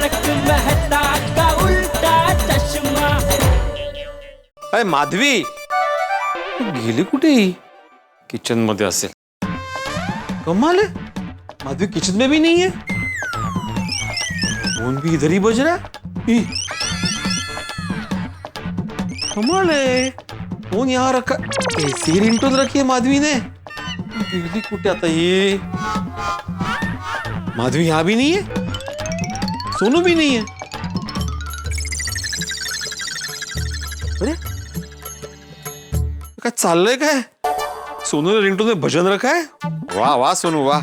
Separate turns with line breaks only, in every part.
तारक मेहता का उल्टा चष्मा।
अरे माधवी, गेली कुठे? किचन मध्ये असेल. कमाल है, माधवी किचन में भी नहीं है. फोन भी इधर ही बज रहा है. कमाल है, फोन यहाँ रखा. ऐसी रिंगटोन रखी है माधवी ने. गेली कुठे आता ये? माधवी यहाँ भी नहीं है, सोनू भी नहीं है. अरे काय चाललंय काय? सोनू ने रिंगटोन में भजन रखा है. वाह वाह सोनू वाह.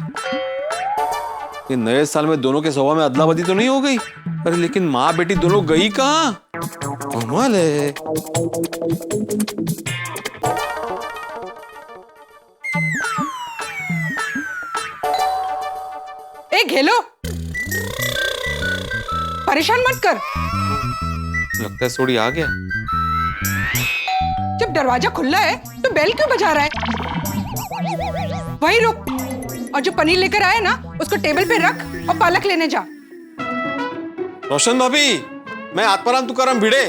ये नए साल में दोनों के स्वभाव में अदला बदली तो नहीं हो गई? अरे लेकिन माँ बेटी दोनों गई कहाँ? कमाल है.
ए घेलो, परेशान मत कर.
लगता है सोडी आ गया.
जब दरवाजा खुला है तो बेल क्यों बजा रहा है? वहीं रुक, और जो पनीर लेकर आए ना उसको टेबल पे रख और पालक लेने जा.
रोशन भाभी, मैं आत्माराम तुकाराम भिड़े.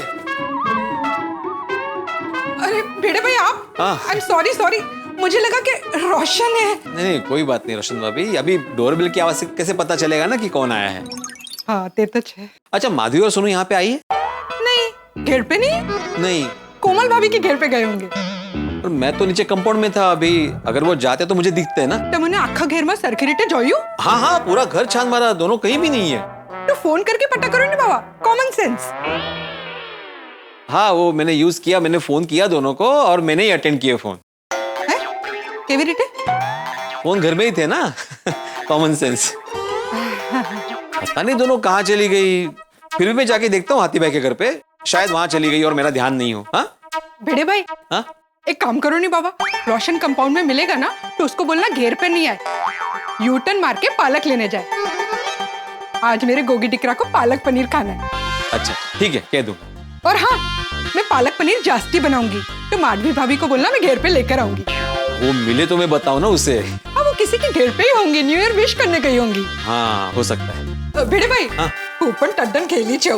अरे भिड़े भाई आप?
हाँ.
आई एम सॉरी सॉरी, मुझे लगा कि रोशन है.
नहीं कोई बात नहीं रोशन भाभी, अभी डोरबेल की आवाज से कैसे पता चलेगा ना कि कौन आया है.
हाँ ते तो है.
अच्छा माधवी और सोनू यहाँ पे आई है?
नहीं, घर पे नहीं.
नहीं,
कोमल भाभी के घर पे गए होंगे.
और मैं तो नीचे कंपाउंड में था अभी. अगर वो जाते तो मुझे दिखते है ना.
तुमने आखा घर में सरखरीटे जोयू?
हाँ हाँ, पूरा घर छान मारा, दोनों कहीं भी नहीं है.
तो फोन करके पता करो ना बाबा, कॉमन सेंस.
हाँ वो मैंने यूज किया, मैंने फोन किया दोनों को और मैंने ही अटेंड किया फोन.
केवी रीटे?
फोन घर में ही थे ना. Common sense. पता नहीं दोनों कहाँ चली गई. फिर भी मैं जाके देखता हूँ हाथी भाई के घर पे, शायद वहां चली गई और मेरा ध्यान नहीं हो. हाँ
भिड़े भाई,
हाँ
एक काम करो नहीं बाबा, रोशन कंपाउंड में मिलेगा ना तो उसको बोलना घेर पे नहीं आए, यू टर्न मार के पालक लेने जाए. आज मेरे गोगी टिकरा को पालक पनीर खाना है.
अच्छा ठीक है, कह दूंगा.
और हाँ, मैं पालक पनीर जास्ती बनाऊंगी तो माधवी भाभी को बोलना मैं घेर पे लेकर आऊंगी.
वो मिले तो मैं बताऊँ ना उसे.
हाँ वो किसी के घेर पे ही होंगी, न्यू ईयर विश करने गई होंगी.
हाँ हो सकता है.
भिड़े भाई,
हाँ
कूपन टड्डन खेली छो.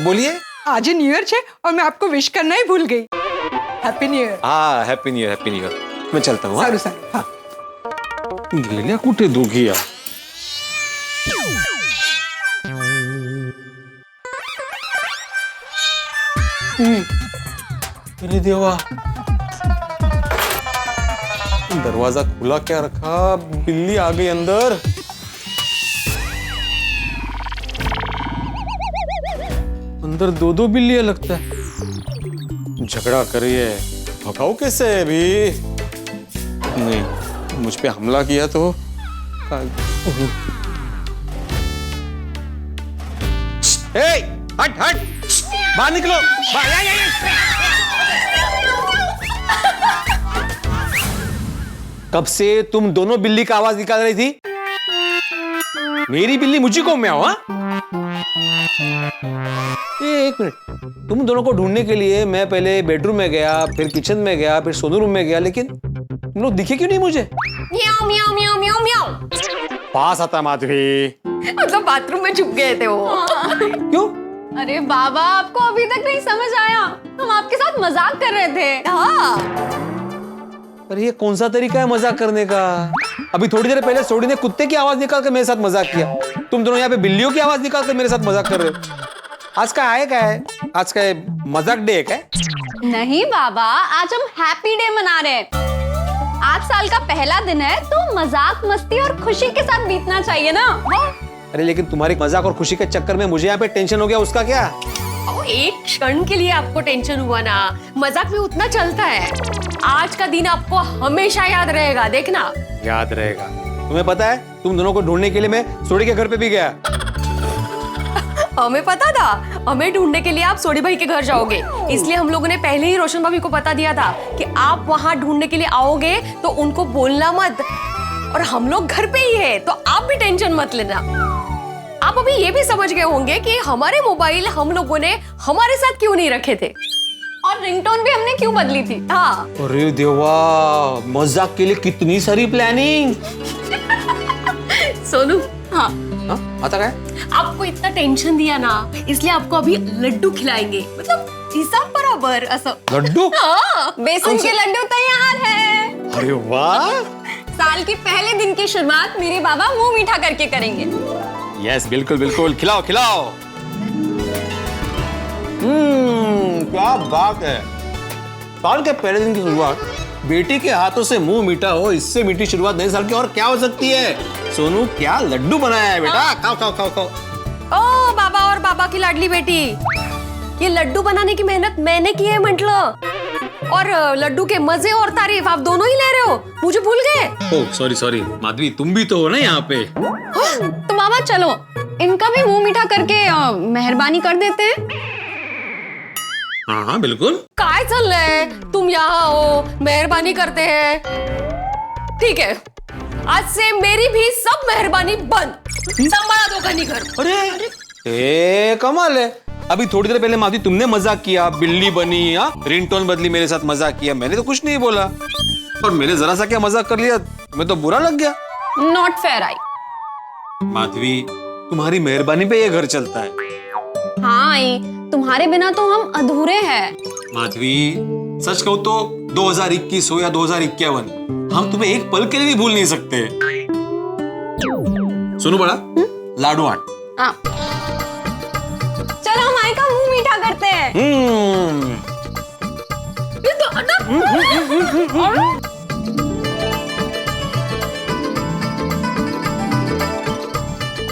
बोलिए.
आज ही न्यू ईयर छे और मैं आपको विश करना ही भूल गई. Happy new year.
हाँ happy new year, happy new year. मैं चलता हूँ.
सारू सारू. हाँ
गेल्या कुठे दोघी या? अरे देवा, दरवाजा खुला क्या रखा? बिल्ली आ गई अंदर. अंदर दो दो बिल्लियां लगता है. झगड़ा करिए, भगाओ कैसे अभी? नहीं, मुझ पे हमला किया तो हट हट, बाहर निकलो. कब से तुम दोनों बिल्ली का आवाज निकाल रही थी? मेरी बिल्ली मुझे को म्याओ. एक मिनट, तुम दोनों को ढूंढने के लिए मैं पहले बेडरूम में गया, फिर किचन में गया, फिर सोनू रूम में गया, लेकिन तुम लोग दिखे क्यों नहीं मुझे?
म्याऊ म्याऊ म्याऊ म्याऊ म्याऊ.
पास आता माधवी.
मतलब बाथरूम में छुप गए थे वो.
क्यों?
अरे बाबा, आपको अभी तक नहीं समझ आया? हम आपके साथ मजाक कर रहे थे. हाँ.
अरे ये कौन सा तरीका है मजाक करने का? अभी थोड़ी देर पहले सोडी ने कुत्ते की आवाज निकाल कर मेरे साथ मजाक किया. तुम दोनों यहाँ पे बिल्लियों की आवाज निकाल कर मेरे साथ मजाक कर रहे हो. आज का आए क्या है? आज का मजाक डे है क्या?
नहीं बाबा, आज हम हैप्पी डे मना रहे हैं. आज साल का पहला दिन है तो मजाक मस्ती और खुशी के साथ बीतना चाहिए ना.
अरे लेकिन तुम्हारी मजाक और खुशी के चक्कर में मुझे यहाँ पे टेंशन हो गया, उसका क्या?
एक क्षण के लिए आपको टेंशन हुआ ना, मजाक में उतना चलता है. आज का दिन आपको हमेशा याद रहेगा, देखना.
याद रहेगा. तुम्हें पता है, तुम दोनों को ढूंढने के लिए मैं सोडी के घर पे भी गया.
हमें पता था, हमें ढूंढने के लिए आप सोडी भाई के घर जाओगे, इसलिए हम लोगों ने पहले ही रोशन भाभी को बता दिया था कि आप वहां ढूंढने के लिए आओगे तो उनको बोलना मत. और हम लोग घर पे ही है तो आप भी टेंशन मत लेना. आप अभी ये भी समझ गए होंगे कि हमारे मोबाइल हम लोगों ने हमारे साथ क्यों नहीं रखे थे
और रिंगटोन भी हमने क्यों बदली थी.
हाँ.
अरे देवा, मजाक के लिए कितनी सारी प्लानिंग.
सोनू,
हाँ
हाँ? आता क्या है?
आपको इतना टेंशन दिया ना, इसलिए आपको अभी लड्डू खिलाएंगे, मतलब हिसाब बराबर असं।
लड्डू?
हाँ,
बेसन के लड्डू तैयार है।
अरे वाह!
साल के पहले दिन की शुरुआत मेरे बाबा मुंह मीठा करके करेंगे।
यस, बिल्कुल बिल्कुल, खिलाओ खिलाओ। क्या बात है। साल के पहले दिन की शुरुआत बेटी के हाथों से मुंह मीठा हो, इससे मीठी शुरुआत नए साल की और क्या हो सकती है। सोनू क्या लड्डू बनाया है बेटा, खाओ खाओ खाओ खाओ।
ओ बाबा और बाबा की लाडली बेटी, ये लड्डू बनाने की मेहनत मैंने की है म्हटलं, और लड्डू के मजे और तारीफ आप दोनों ही ले रहे हो, मुझे भूल गए।
ओह सॉरी सॉरी माधवी, तुम भी तो हो ना यहाँ पे।
तो बाबा चलो इनका भी मुंह मीठा करके मेहरबानी कर देते हैं।
हाँ हाँ बिल्कुल।
काय चल रहा है, तुम यहाँ हो, मेहरबानी करते हैं। ठीक है, आज से मेरी भी सब मेहरबानी बंद, संभाला दो घनी घर।
अरे कमाल है। अभी थोड़ी देर पहले माधवी तुमने मजाक किया, बिल्ली बनी, रिंगटोन बदली, मेरे साथ मजाक किया, मैंने तो कुछ नहीं बोला, और मैंने जरा सा क्या मजाक कर लिया, मैं तो बुरा लग गया।
Not fair I.
माधवी तुम्हारी मेहरबानी पे ये घर चलता है।
हाँ आई, तुम्हारे बिना तो हम अधूरे हैं।
माधवी सच कहूं तो 2021 हो या 2051, हम तुम्हें एक पल के लिए भी भूल नहीं सकते। सुनो बड़ा, लाडू आट।
हाँ। चलो हम आई का मुंह मीठा करते हैं।
ये तो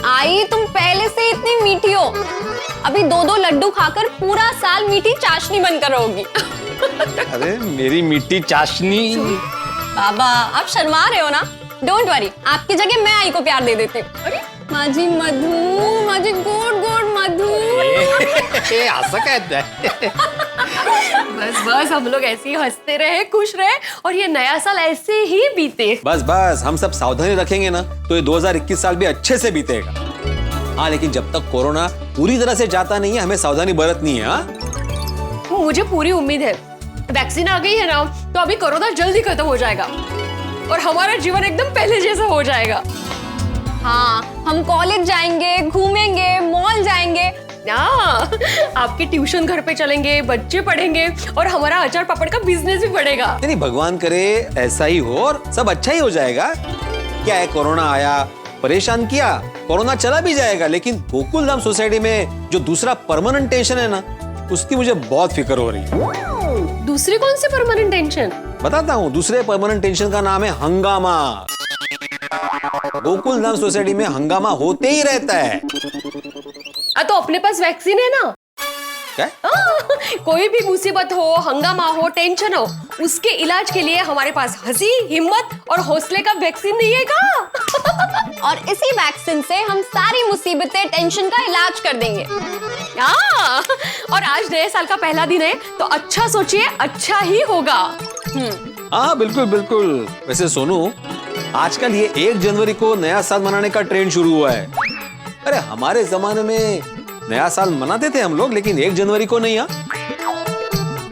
आई तुम पहले से इतनी मीठी हो, अभी 2-2 लड्डू खाकर पूरा साल मीठी चाशनी बनकर रहोगी।
अरे मेरी मीठी चाशनी।
बाबा आप शर्मा रहे हो ना, डोंट वरी, आपकी जगह मैं आई को प्यार दे देती हूँ। अरे माझी मधु, माझी गोड गोड मधु।
असं काय?
बस बस, हम लोग ऐसे ही हंसते रहे, खुश रहे, और ये नया साल ऐसे ही बीते।
बस बस, हम सब सावधानी रखेंगे ना तो ये 2021 साल भी अच्छे से बीतेगा। हाँ लेकिन जब तक कोरोना पूरी तरह से जाता नहीं है, हमें सावधानी बरतनी है। हाँ
मुझे पूरी उम्मीद है, वैक्सीन आ गई है ना, तो अभी कोरोना जल्दी खत्म हो जाएगा और हमारा जीवन एकदम पहले जैसा हो जाएगा।
हाँ हम कॉलेज जाएंगे, घूमेंगे, मॉल जाएंगे।
आपके ट्यूशन घर पे चलेंगे, बच्चे पढ़ेंगे, और हमारा अचार पापड़ का बिजनेस भी बढ़ेगा।
नहीं भगवान करे ऐसा ही हो और सब अच्छा ही हो जाएगा। क्या है, कोरोना आया, परेशान किया, कोरोना चला भी जाएगा, लेकिन गोकुल धाम सोसाइटी में जो दूसरा परमानेंट टेंशन है ना, उसकी मुझे बहुत फिक्र हो रही है।
दूसरी कौन सी परमानेंट टेंशन?
बताता हूँ, दूसरे परमानेंट टेंशन का नाम है हंगामा। गोकुल धाम सोसाइटी में हंगामा होते ही रहता है।
तो अपने पास वैक्सीन है ना।
क्या?
कोई भी मुसीबत हो, हंगामा हो, टेंशन हो, उसके इलाज के लिए हमारे पास हंसी, हिम्मत और हौसले का वैक्सीन नहीं है का?
और इसी वैक्सीन से हम सारी मुसीबतें, टेंशन का इलाज कर देंगे।
और आज नए साल का पहला दिन है, तो अच्छा सोचिए, अच्छा ही होगा।
हाँ बिल्कुल बिल्कुल। वैसे सोनू, आजकल ये 1 जनवरी को नया साल मनाने का ट्रेंड शुरू हुआ है। अरे हमारे जमाने में नया साल मनाते थे हम लोग, लेकिन 1 जनवरी को नहीं,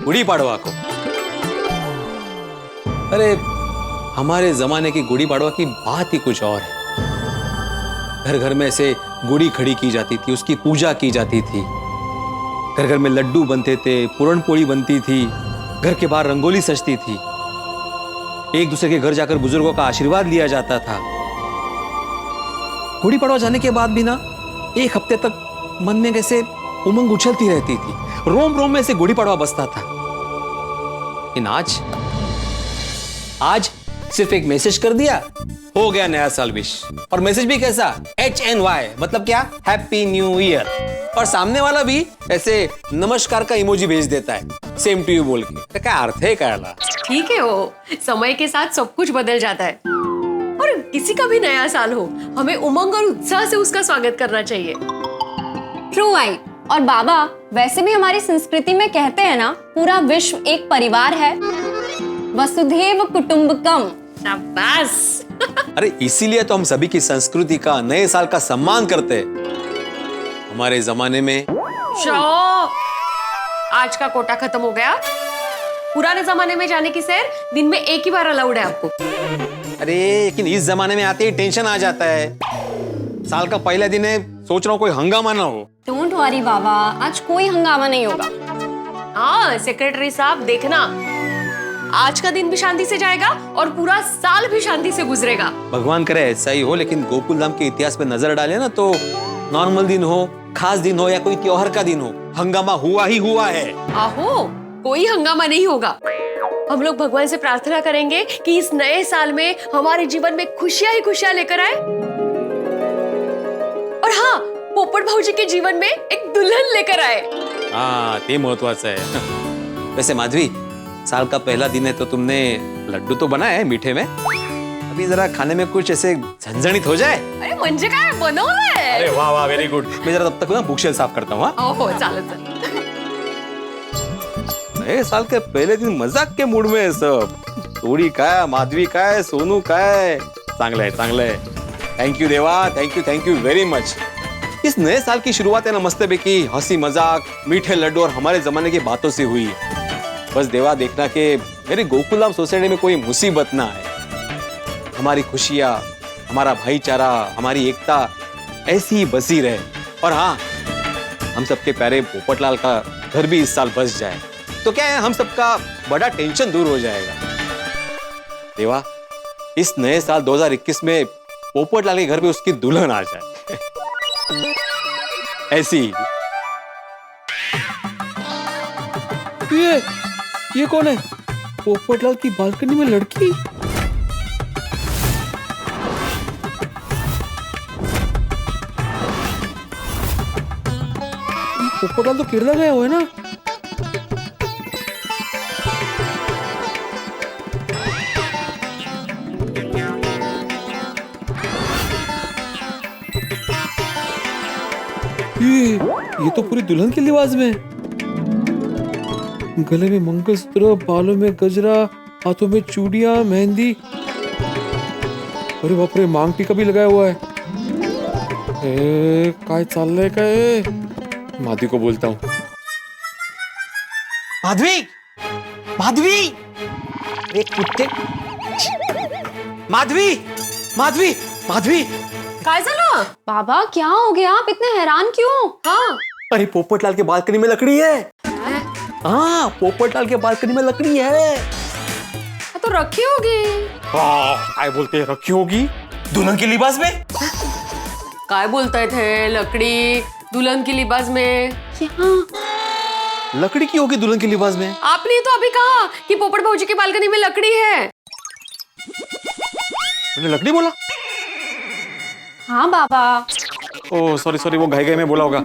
गुड़ी पाड़वा को। अरे हमारे जमाने की गुड़ी पाड़वा की बात ही कुछ और है। घर घर में ऐसे गुड़ी खड़ी की जाती थी, उसकी पूजा की जाती थी, घर घर में लड्डू बनते थे, पूरण पोड़ी बनती थी, घर के बाहर रंगोली सजती थी, एक दूसरे के घर जाकर बुजुर्गों का आशीर्वाद लिया जाता था। गुड़ी पड़वा जाने के बाद भी ना 1 हफ्ते तक मन में कैसे उमंग उछलती रहती थी, रोम रोम में से गुड़ी पड़वा बसता था। लेकिन आज सिर्फ एक मैसेज कर दिया, हो गया नया साल विश। और मैसेज भी कैसा, HNY, मतलब क्या, हैप्पी न्यू ईयर। और सामने वाला भी ऐसे नमस्कार का इमोजी भेज देता है, सेम टू यू बोल के। तो क्या अर्थ है क्या?
ठीक है, वो समय के साथ सब कुछ बदल जाता है, और किसी का भी नया साल हो, हमें उमंग और उत्साह से उसका स्वागत करना चाहिए।
True I. और बाबा वैसे भी हमारी संस्कृति में कहते हैं ना, पूरा विश्व एक परिवार है, वसुधैव कुटुंबकम।
शाबाश।
अरे इसीलिए तो हम सभी की संस्कृति का, नए साल का सम्मान करते हैं। हमारे जमाने में
आज का कोटा खत्म हो गया। पुराने जमाने में जाने की सैर दिन में 1 ही बार अलाउड है आपको।
अरे लेकिन इस जमाने में आते ही टेंशन आ जाता है। साल का पहला दिन है, सोच रहा हूँ कोई हंगामा ना हो।
डोंट वरी बाबा, आज कोई हंगामा नहीं होगा।
हाँ सेक्रेटरी साहब देखना, आज का दिन भी शांति से जाएगा और पूरा साल भी शांति से गुजरेगा।
भगवान करे ऐसा ही हो, लेकिन गोकुल धाम के इतिहास पे नजर डाले ना तो नॉर्मल दिन हो, खास दिन हो या कोई त्योहार का दिन हो, हंगामा हुआ ही हुआ है।
आहो, कोई हंगामा नहीं होगा। हम लोग भगवान से प्रार्थना करेंगे कि इस नए साल में हमारे जीवन में खुशियां ही खुशियां लेकर आए। और हाँ, पोपट भाऊजी के जीवन में एक दुल्हन लेकर आए।
हाँ, ते महत्वाचं है। वैसे माधवी, साल का पहला दिन है तो तुमने लड्डू तो बनाया है मीठे में, अभी जरा खाने में कुछ ऐसे झंझणित हो जाए।
अरे म्हणजे काय बनवलंय?
अरे वाह वाह, वेरी गुड। मैं जरा तब तक ना बुकशेल साफ करता हूँ।
ओहो, चालेल चालेल।
नए साल के पहले दिन मजाक के मूड में है सब। सोडी काय, माधवी काय, सोनू काय, चांगलं है चांगलं है। थैंक यू देवा, थैंक यू वेरी मच। इस नए साल की शुरुआत है ना मस्ती हंसी मजाक, मीठे लड्डू और हमारे जमाने की बातों से हुई। बस देवा देखना कि मेरे गोकुलधाम सोसाइटी में कोई मुसीबत ना आए। हमारी खुशियाँ, हमारा भाईचारा, हमारी एकता ऐसी ही बसी रहे। और हाँ, हम सबके प्यारे पोपटलाल का घर भी इस साल बस जाए तो क्या है, हम सबका बड़ा टेंशन दूर हो जाएगा। देवा, इस नए साल 2021 में पोपटलाल के घर पे उसकी दुल्हन आ जाए। ऐसी ये कौन है? पोपटलाल की बालकनी में लड़की। पोपटलाल तो केरला गया हुआ है ना। ये तो पूरी दुल्हन के लिबास में, गले में मंगलसूत्र, बालों में गजरा, हाथों में चूड़ियां, मेहंदी। अरे बाप रे, मांग टीका भी लगाया हुआ है। काय चाललंय काय? माधवी को बोलता हूँ। माधवी, माधवी, एक कुत्ते। माधवी, माधवी, माधवी।
काय झालं?
बाबा क्या हो गया, आप इतने हैरान क्यों?
हाँ,
अरे पोपटलाल के बालकनी में लकड़ी है। हाँ, पोपटलाल के बालकनी में लकड़ी है।
तो रखी होगी।
काय बोलते हैं रखी होगी? दुल्हन के लिबास में?
काय बोलताय थे? लकड़ी दुल्हन की लिबास में?
लकड़ी की होगी दुल्हन के लिबास में?
आपने तो अभी कहा कि पोपट भाऊजी की बालकनी में लकड़ी है।
मैंने लकड़ी बोला?
हाँ बाबा।
ओह सॉरी, वो घाई में बोला होगा।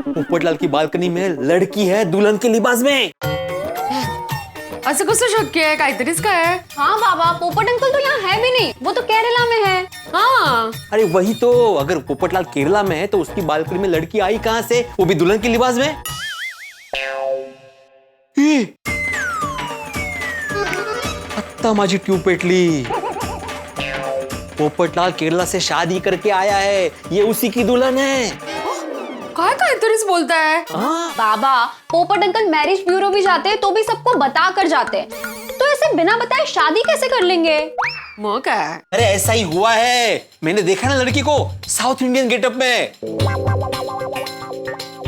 पोपटलाल की बालकनी में लड़की है दुल्हन के लिबास में।
असं कसं शक्य आहे? काहीतरीच काय?
हाँ बाबा, पोपट अंकल तो यहाँ है भी नहीं, वो तो केरला में है।
हाँ,
अरे वही तो, अगर पोपटलाल केरला में है तो उसकी बालकनी में लड़की आई कहां से, वो भी दुल्हन के लिबास में? अत्ता माझी ट्यूब पेटली। पोपटलाल केरला से शादी करके आया है, ये उसी की दुल्हन है।
काय काहीतरीच बोलताय?
हाँ,
बाबा, पोपट अंकल मैरिज ब्यूरो भी जाते हैं तो भी सबको बता कर जाते हैं, तो ऐसे बिना बताए शादी कैसे कर लेंगे?
मग काय?
अरे ऐसा ही हुआ है, मैंने देखा ना लड़की को साउथ इंडियन गेटअप में।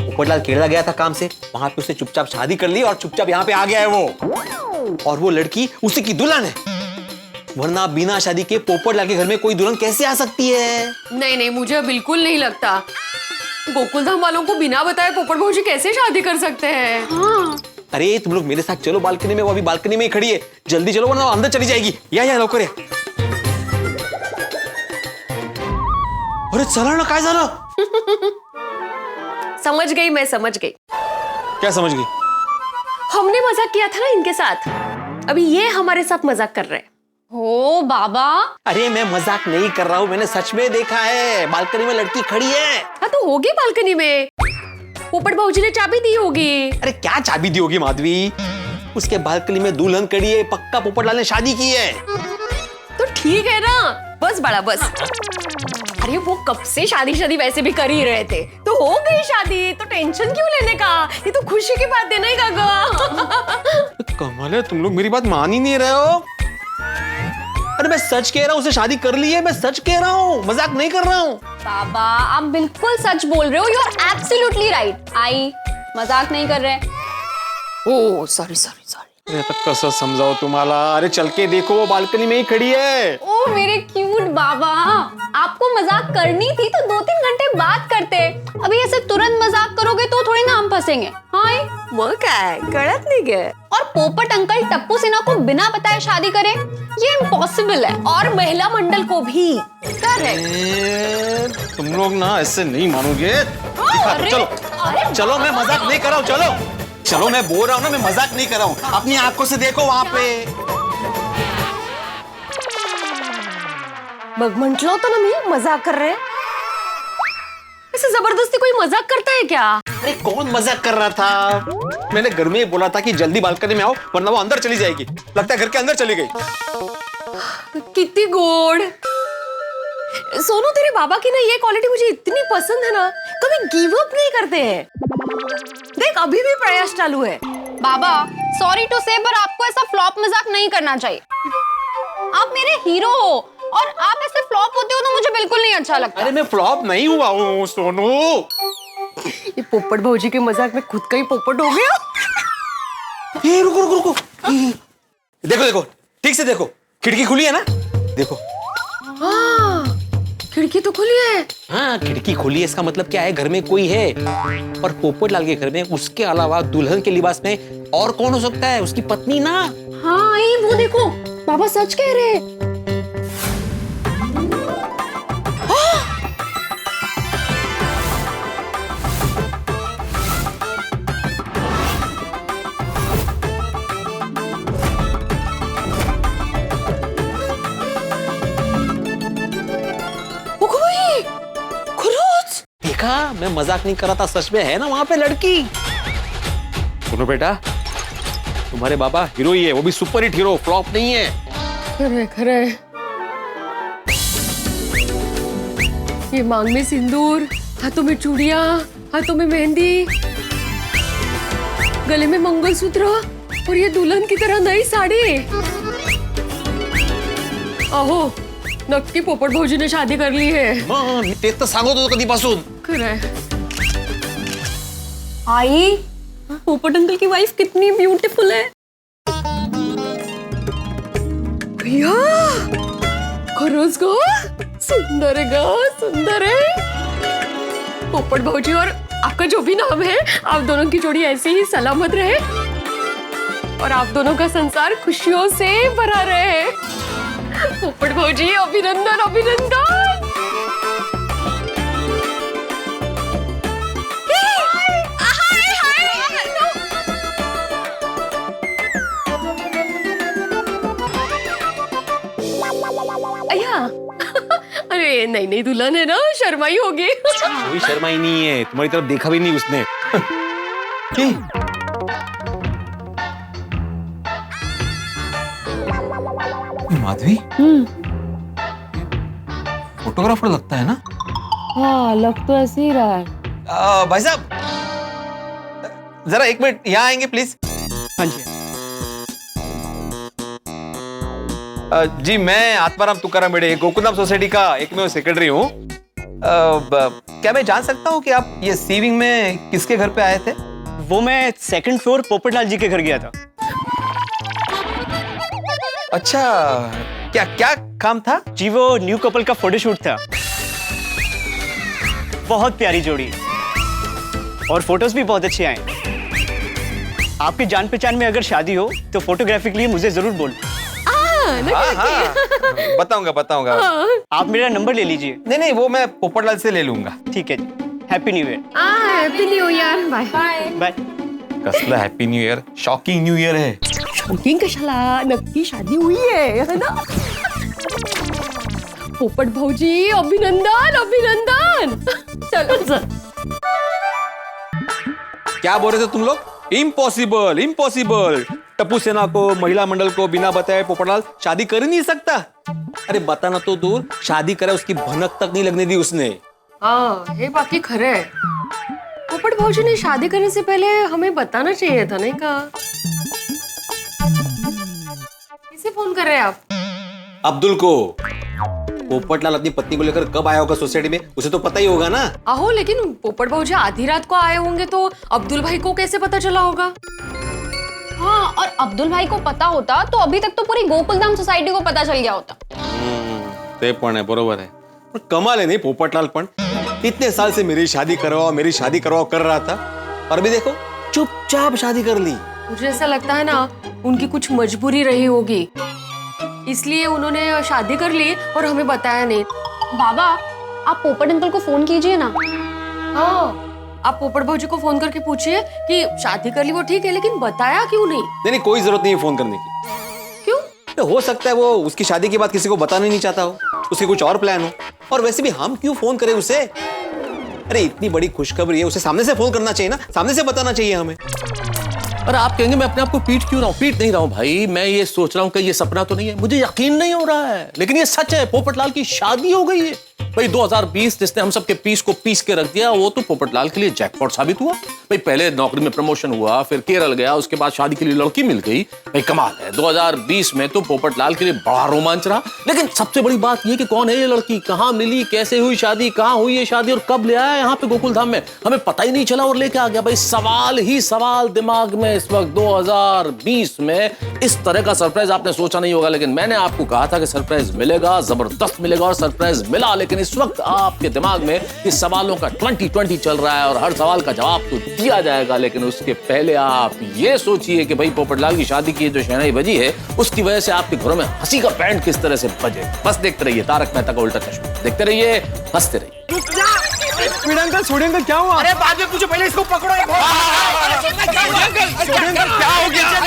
पोपटलाल केरला गया था काम से, वहां पे उसने चुपचाप शादी कर ली और चुपचाप यहाँ पे आ गया है वो। और वो लड़की उसी की दुल्हन है, वरना बिना शादी के पोपटलाल के घर में कोई दुल्हन कैसे आ सकती है?
नहीं, मुझे बिल्कुल नहीं लगता। गोकुलधाम वालों को बिना बताए पोपट भाऊजी कैसे शादी कर सकते हैं?
हाँ।
अरे तुम लोग मेरे साथ चलो बालकनी में, वो अभी बालकनी में ही खड़ी है, जल्दी चलो वरना अंदर चली जाएगी। या लवकर या। अरे चला ना, काय झालं?
समझ गई, मैं समझ गई।
क्या समझ गई?
हमने मजाक किया था ना इनके साथ, अभी ये हमारे साथ मजाक कर रहे हैं।
हो बाबा।
अरे मैं मजाक नहीं कर रहा हूँ, मैंने सच में देखा है, बालकनी में लड़की खड़ी है।
हाँ तो होगी बालकनी में, पोपट भाऊजी ने चाबी दी होगी।
अरे क्या चाबी दी होगी माधवी, उसके बालकनी में दुल्हन खड़ी है, पक्का पोपटलाल ने शादी की है।
तो ठीक है ना, बस बड़ा बस। अरे वो कब से शादी वैसे भी कर ही रहे थे, तो हो गई शादी, तो टेंशन क्यों लेने का? ये तो खुशी की बात है नहीं काका?
कमाल है, तुम लोग मेरी बात मान ही नहीं रहे हो। अरे मैं सच कह रहा हूँ, उसे शादी कर ली है, मैं सच कह रहा हूँ, मजाक नहीं कर रहा हूँ।
बाबा आप बिल्कुल सच बोल रहे हो, यू आर एब्सोल्युटली राइट। आई मजाक नहीं कर रहे।
ओ सॉरी सॉरी सॉरी।
मैं तो कसं समझाओ तुम्हाला, अरे चल के देखो वो बालकनी में ही खड़ी है।
ओ मेरे क्यूट बाबा, आपको मजाक करनी थी तो 2-3 घंटे बात करते। अभी ऐसे तुरंत मजाक करोगे तो थोड़ी ना हम फंसेंगे। हाय
मग काय कळत नाही गे।
और पोपट अंकल टप्पू सिन्हा को बिना बताए शादी करें, ये इम्पॉसिबल है।
और महिला मंडल को भी।
करेक्ट।
तुम लोग ना ऐसे नहीं मानोगे।
अरे,
चलो
अरे
चलो, मैं मजाक नहीं कर रहा हूँ, चलो चलो, मैं बोल रहा हूँ ना, मैं मजाक नहीं कर रहा हूँ। अपनी आंखों से देखो वहां पे।
मग म्हंटल होतं ना मी मजाक कर रहे। ऐसे जबरदस्ती कोई मजाक करता है क्या?
अरे कौन मजाक कर रहा था? मैंने घर में ही बोला था कि जल्दी बालकनी में आओ वरना वो अंदर चली जाएगी। लगता है घर के अंदर चली गई।
कितनी गोड। सोनू तेरे बाबा की ना ये क्वालिटी मुझे इतनी पसंद है ना, कभी गिव अप नहीं करते हैं। देख अभी भी प्रयास चालू है।
बाबा सॉरी टू से, पर आपको ऐसा फ्लॉप मजाक नहीं करना चाहिए। आप मेरे हीरो हो और आप ऐसे फ्लॉप होते हो तो मुझे बिल्कुल नहीं अच्छा लगता।
अरे मैं फ्लॉप नहीं हुआ हूँ सोनू।
ये पोपट भौजी के मजाक में खुद का ही पोपट हो गया।
ये रुको रुको रुको, देखो देखो ठीक से देखो, खिड़की खुली है ना, देखो।
हाँ खिड़की तो खुली है।
हाँ खिड़की खुली है, इसका मतलब क्या है, घर में कोई है। और पोपटलाल के घर में उसके अलावा दुल्हन के लिबास में और कौन हो सकता है? उसकी पत्नी ना।
हाँ ये वो देखो, बाबा सच कह रहे हैं।
देखा, मैं मजाक नहीं कर रहा था, सच में है ना वहां पे लड़की। सुनो बेटा, तुम्हारे बाबा हीरो ही है, वो भी सुपर हिट हीरो, फ्लॉप नहीं है।
खरे खरे। ये मांग में सिंदूर, हाथों में चूड़ियां, हाथों में मेहंदी, गले में मंगलसूत्र और ये दुल्हन की तरह नई साड़ी। अहो नक्की पोपट भाऊजीने शादी कर ली है।
मी तेच तर सांगत होतो कधीपासून।
खरंय।
आई पोपट अंकल की वाइफ कितनी ब्यूटीफुल है।
भैया खरंच ग सुंदर है ग, सुंदर है। पोपट भाऊजी और आपका जो भी नाम है, आप दोनों की जोड़ी ऐसे ही सलामत रहे और आप दोनों का संसार खुशियों से भरा रहे। पोपट भाऊजी अभिनंदन अभिनंदन। अय्या अरे नहीं नहीं दुल्हन है ना, शर्माई होगी।
कोई शर्माई नहीं है, तुम्हारी तरफ देखा भी नहीं उसने। माधवी, फोटोग्राफर लगता है ना?
हाँ लग तो ऐसे ही रहा है।
भाई साहब जरा 1 मिनट यहाँ आएंगे प्लीज।
हाँ जी।
जी मैं आत्माराम तुकाराम बेड़े गोकुलधाम सोसाइटी का एकमेव सेक्रेटरी हूँ। क्या मैं जान सकता हूँ कि आप ये सीविंग में किसके घर पे आए थे?
वो मैं 2nd फ्लोर पोपटलाल जी के घर गया था।
अच्छा, क्या क्या काम था?
जी वो न्यू कपल का फोटोशूट था। बहुत प्यारी जोड़ी और फोटोज भी बहुत अच्छे आए। आपकी जान पहचान में अगर शादी हो तो फोटोग्राफी के लिए मुझे जरूर बोल।
हाँ हाँ बताऊंगा।
आप मेरा नंबर ले लीजिए।
नहीं नहीं, वो मैं पोपटलाल से ले लूंगा।
ठीक है जी। Happy new year.
Happy new year. Bye
bye.
कसला happy new year, shocking new year है।
शॉकिंग कशाला, नक्की शादी हुई है ना। पोपट भाऊजी अभिनंदन अभिनंदन। चलो चल।
क्या बोल रहे थे तुम लोग? Impossible impossible. टप्पू सेना को, महिला मंडल को बिना बताए पोपटलाल शादी कर ही नहीं सकता। अरे बताना तो दूर, शादी करे उसकी भनक तक नहीं लगने दी उसने।
हाँ ये बाकी खरे है। पोपट भाऊजी ने शादी करने से पहले हमें बताना चाहिए था, नहीं कहा? किसे फोन कर रहे हैं आप?
अब्दुल को। पोपटलाल अपनी पत्नी को लेकर कब आया होगा सोसाइटी में, उसे तो पता ही होगा ना।
आहो, लेकिन पोपट भाऊजी आधी रात को आए होंगे तो अब्दुल भाई को कैसे पता चला होगा?
हाँ, और अब्दुल भाई को पता होता तो अभी तक तो पूरी गोकुलधाम सोसाइटी को पता चल गया होता।
ते पण है, बरोबर है। पर कमाल है नहीं पोपटलाल, पण इतने साल से मेरी शादी करवाओ कर रहा था, और अभी देखो चुपचाप शादी कर ली।
मुझे ऐसा लगता है ना, उनकी कुछ मजबूरी रही होगी, इसलिए उन्होंने शादी कर ली और हमें बताया नहीं।
बाबा, आप पोपट अंकल को फोन कीजिए ना।
हाँ, आप पोपट भाऊजी को फोन करके पूछिए कि शादी कर ली वो ठीक है, लेकिन बताया क्यों नहीं?
नहीं, कोई जरूरत नहीं है फोन करने की।
क्यों?
तो हो सकता है वो उसकी शादी के बाद किसी को बताना नहीं चाहता हो, उसके कुछ और प्लान हो। और वैसे भी हम क्यों फोन करें उसे? अरे इतनी बड़ी खुशखबरी है, उसे सामने से फोन करना चाहिए ना, सामने से बताना चाहिए हमें।
और आप कहेंगे मैं अपने आप को पीट क्यों रहा हूँ? पीट नहीं रहा हूँ भाई, मैं ये सोच रहा हूँ कि ये सपना तो नहीं है, मुझे यकीन नहीं हो रहा है, लेकिन ये सच है। पोपटलाल की शादी हो गई है भाई। 2020 जिसने हम सबके पीस को पीस के रख दिया, वो तो पोपटलाल के लिए जैकपॉट साबित हुआ भाई। पहले नौकरी में प्रमोशन हुआ, फिर केरल गया, उसके बाद शादी के लिए लड़की मिल गई भाई। कमाल है, 2020 में तो पोपटलाल के लिए बड़ा रोमांच रहा। लेकिन सबसे बड़ी बात ये कि कौन है ये लड़की, कहाँ मिली, कैसे हुई शादी, कहाँ हुई ये शादी, और कब ले आया यहाँ पे गोकुलधाम में, हमें पता ही नहीं चला और लेके आ गया भाई। सवाल ही सवाल दिमाग में इस वक्त 2020 में। इस तरह का सरप्राइज आपने सोचा नहीं होगा, लेकिन मैंने आपको कहा था कि सरप्राइज मिलेगा, जबरदस्त मिलेगा, और सरप्राइज मिला। लेकिन इस वक्त आपके दिमाग में इस सवालों का 2020 चल रहा है, और हर सवाल का जवाब तो दिया जाएगा, लेकिन उसके पहले आप ये सोचिए कि भाई पोपटलाल की शादी की जो शहनाई बजी है, उसकी वजह से आपके घरों में हंसी का बैंड किस तरह से बजे। बस देखते रहिए तारक मेहता का उल्टा चश्मा, देखते रहिए, हंसते रहिए।
अंकल, छोड़िए अंकल, क्या हुआ?
अरे बाद में पूछो, पहले इसको पकड़ो।
क्या हो गया?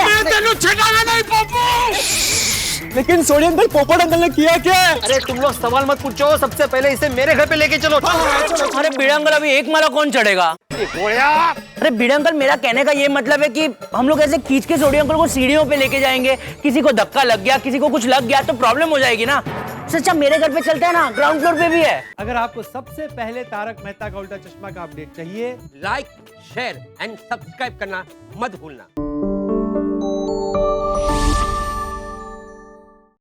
मैं तेनू छुड़ाना नहीं पप्पू।
लेकिन सोडी अंकल, पोपट अंकल ने किया क्या?
अरे तुम लोग सवाल मत पूछो, सबसे पहले इसे मेरे घर पे लेके चलो।
अरे बीड़ा अंकल, अभी एक माला कौन चढ़ेगा? अरे बीड़ा अंकल, मेरा कहने का ये मतलब है कि हम लोग ऐसे खींच के सोडी अंकल को सीढ़ियों पे लेके जाएंगे, किसी को धक्का लग गया, किसी को कुछ लग गया तो प्रॉब्लम हो जाएगी ना। सच्चा मेरे घर पे चलते हैं ना, ग्राउंड फ्लोर पे भी है।
अगर आपको सबसे पहले तारक मेहता का उल्टा चश्मा का अपडेट चाहिए, लाइक, शेयर एंड सब्सक्राइब करना मत भूलना।